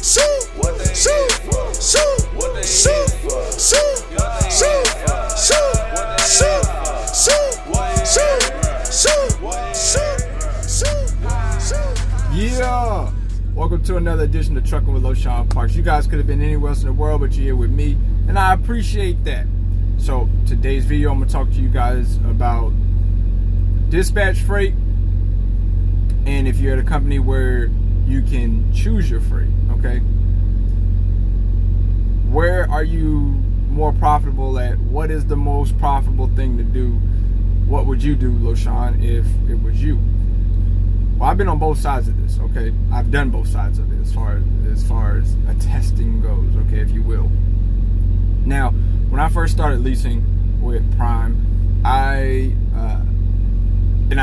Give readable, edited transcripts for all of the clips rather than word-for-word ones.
Yeah, welcome to another edition of Trucking with LoShawn Parks. You guys could have been anywhere else in the world, but you're here with me, and I appreciate that. So today's video, I'm gonna talk to you guys about dispatch freight, and if you're at a company where you can choose your freight, okay? Where are you more profitable at? What is the most profitable thing to do? What would you do, LoShawn, if it was you? Well, I've been on both sides of this, okay? I've done both sides of it as far as a testing goes, okay, if you will. Now, when I first started leasing with Prime, I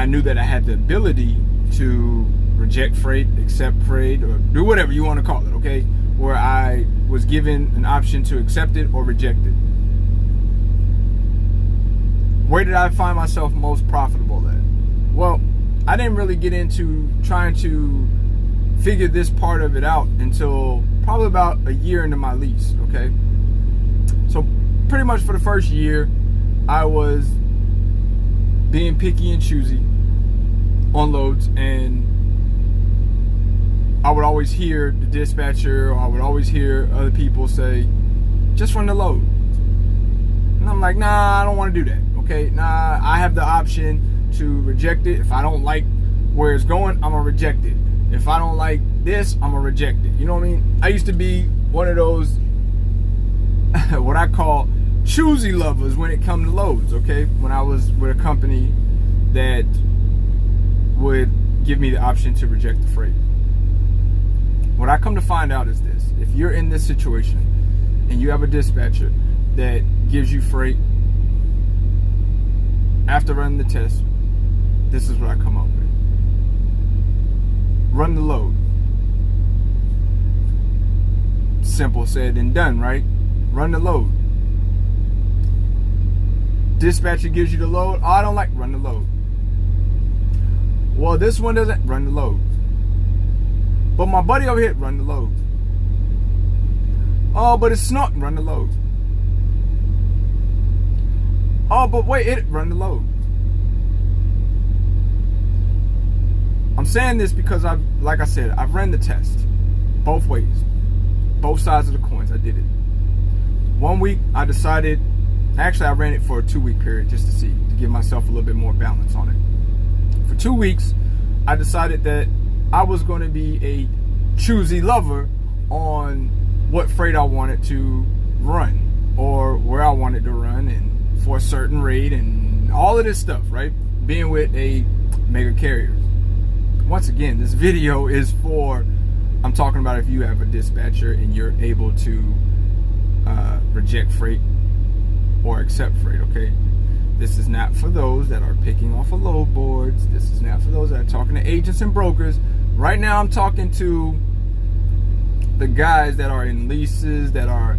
knew that I had the ability to reject freight, accept freight, or do whatever you want to call it, okay? Where I was given an option to accept it or reject it. Where did I find myself most profitable at? Well, I didn't really get into trying to figure this part of it out until probably about a year into my lease, okay? So pretty much for the first year, I was being picky and choosy on loads, and I would always hear the dispatcher, or I would always hear other people say, just run the load. And I'm like, nah, I don't want to do that, okay? Nah, I have the option to reject it. If I don't like where it's going, I'm gonna reject it. If I don't like this, I'm gonna reject it. You know what I mean? I used to be one of those what I call choosy lovers when it comes to loads, okay? When I was with a company that would give me the option to reject the freight. What I come to find out is this: if you're in this situation and you have a dispatcher that gives you freight after running the test, this is what I come up with. Run the load. Simple said and done, right? Run the load. Dispatcher gives you the load. Oh, I don't like, run the load. Well, this one doesn't, run the load. But my buddy over here, run the load. Oh, but it's not, run the load. Oh, but wait, run the load. I'm saying this because like I said, I've ran the test both ways, both sides of the coins. I did it. 1 week, I decided, actually I ran it for a 2-week period just to give myself a little bit more balance on it. For 2 weeks, I decided that I was going to be a choosy lover on what freight I wanted to run, or where I wanted to run, and for a certain rate, and all of this stuff, right? Being with a mega carrier. Once again, this video is for, I'm talking about if you have a dispatcher and you're able to reject freight or accept freight, okay? This is not for those that are picking off of load boards. This is not for those that are talking to agents and brokers. Right now, I'm talking to the guys that are in leases, that are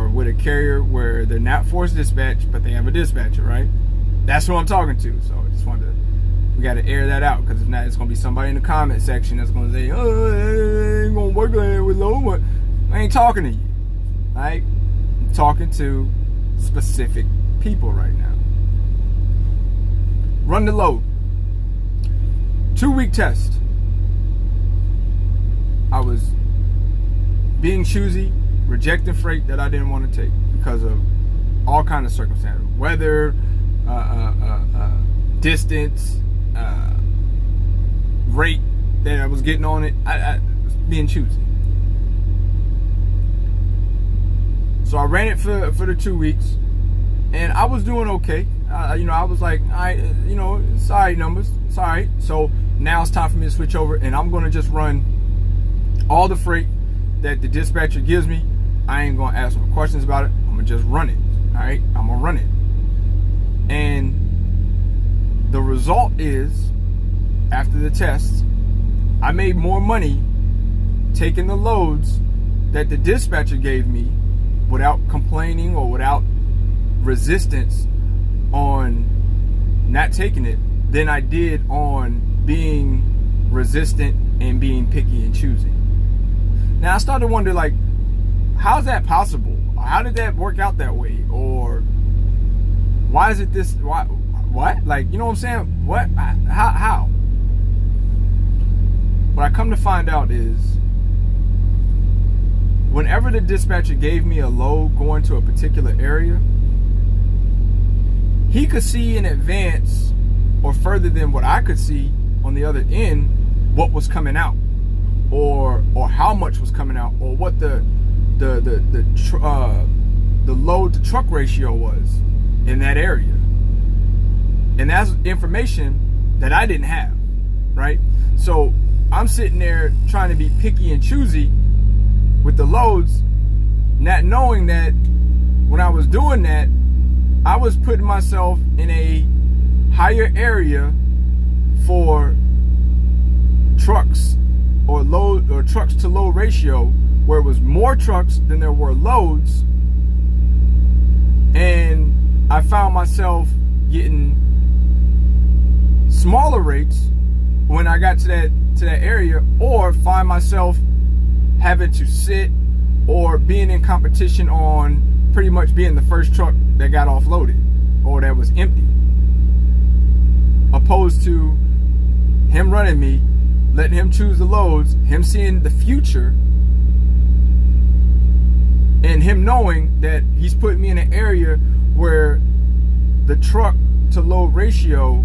with a carrier where they're not forced dispatch, but they have a dispatcher, right? That's who I'm talking to. So I just wanted to, we got to air that out, because if not, it's going to be somebody in the comment section that's going to say, oh, I ain't going to work like that with low, but I ain't talking to you, right? I'm talking to specific people right now. Run the load. 2-week test. I was being choosy, rejecting freight that I didn't want to take because of all kinds of circumstances, weather, distance, rate that I was getting on it. I was being choosy. So I ran it for the 2 weeks, and I was doing okay. I was like, it's all right numbers, it's all right. So now it's time for me to switch over, and I'm gonna just run all the freight that the dispatcher gives me. I ain't gonna ask no questions about it. I'm gonna just run it. All right, I'm gonna run it. And the result is, after the test, I made more money taking the loads that the dispatcher gave me without complaining or without resistance on not taking it than I did on being resistant and being picky and choosy. And I started to wonder, like, how's that possible? How did that work out that way? Or why is it this? Why? What? Like, you know what I'm saying? What? How? What I come to find out is, whenever the dispatcher gave me a load going to a particular area, he could see in advance, or further than what I could see on the other end, what was coming out, or how much was coming out, or what the load to truck ratio was in that area. And that's information that I didn't have, right? So I'm sitting there trying to be picky and choosy with the loads, not knowing that when I was doing that, I was putting myself in a higher area for trucks or load or trucks to load ratio, where it was more trucks than there were loads. And I found myself getting smaller rates when I got to that area, or find myself having to sit or being in competition on pretty much being the first truck that got offloaded or that was empty, opposed to him running me, letting him choose the loads, him seeing the future, and him knowing that he's putting me in an area where the truck to load ratio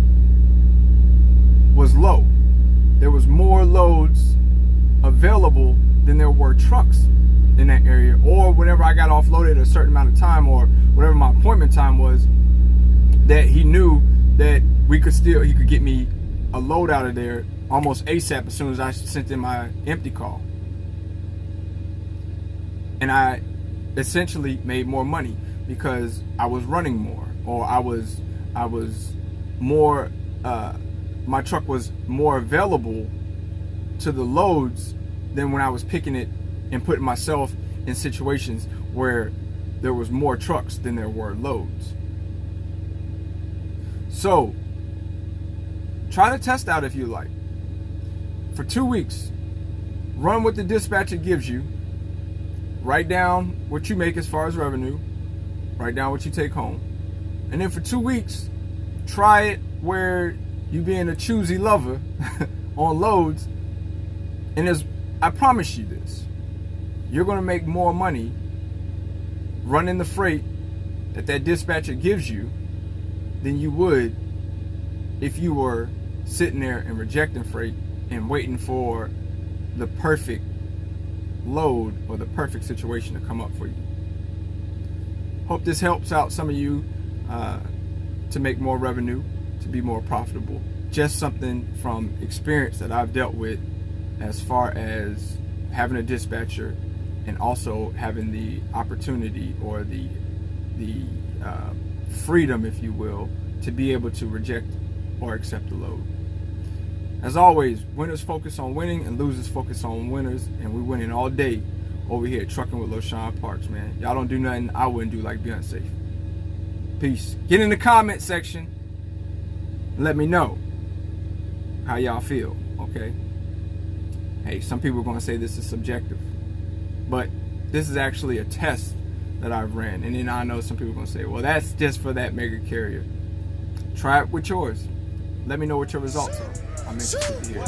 was low. There was more loads available than there were trucks in that area, or whenever I got offloaded a certain amount of time, or whatever my appointment time was, that he knew that he could get me a load out of there almost ASAP as soon as I sent in my empty call. And I essentially made more money because I was running more, or I was more, my truck was more available to the loads than when I was picking it and putting myself in situations where there was more trucks than there were loads. So try to test out if you like. For 2 weeks, run what the dispatcher gives you. Write down what you make as far as revenue. Write down what you take home. And then for 2 weeks, try it where you being a choosy lover on loads. And I promise you this, you're going to make more money running the freight that dispatcher gives you than you would if you were sitting there and rejecting freight and waiting for the perfect load or the perfect situation to come up for you. Hope this helps out some of you to make more revenue, to be more profitable. Just something from experience that I've dealt with as far as having a dispatcher, and also having the opportunity or the freedom, if you will, to be able to reject or accept the load. As always, winners focus on winning and losers focus on winners, and we winning all day over here at Trucking with LoShawn Parks, man. Y'all don't do nothing I wouldn't do, like being safe. Peace. Get in the comment section and let me know how y'all feel, okay? Hey, some people are going to say this is subjective, but this is actually a test that I've ran. And then I know some people are going to say, well, that's just for that mega carrier. Try it with yours. Let me know what your results are. I'm interested to hear.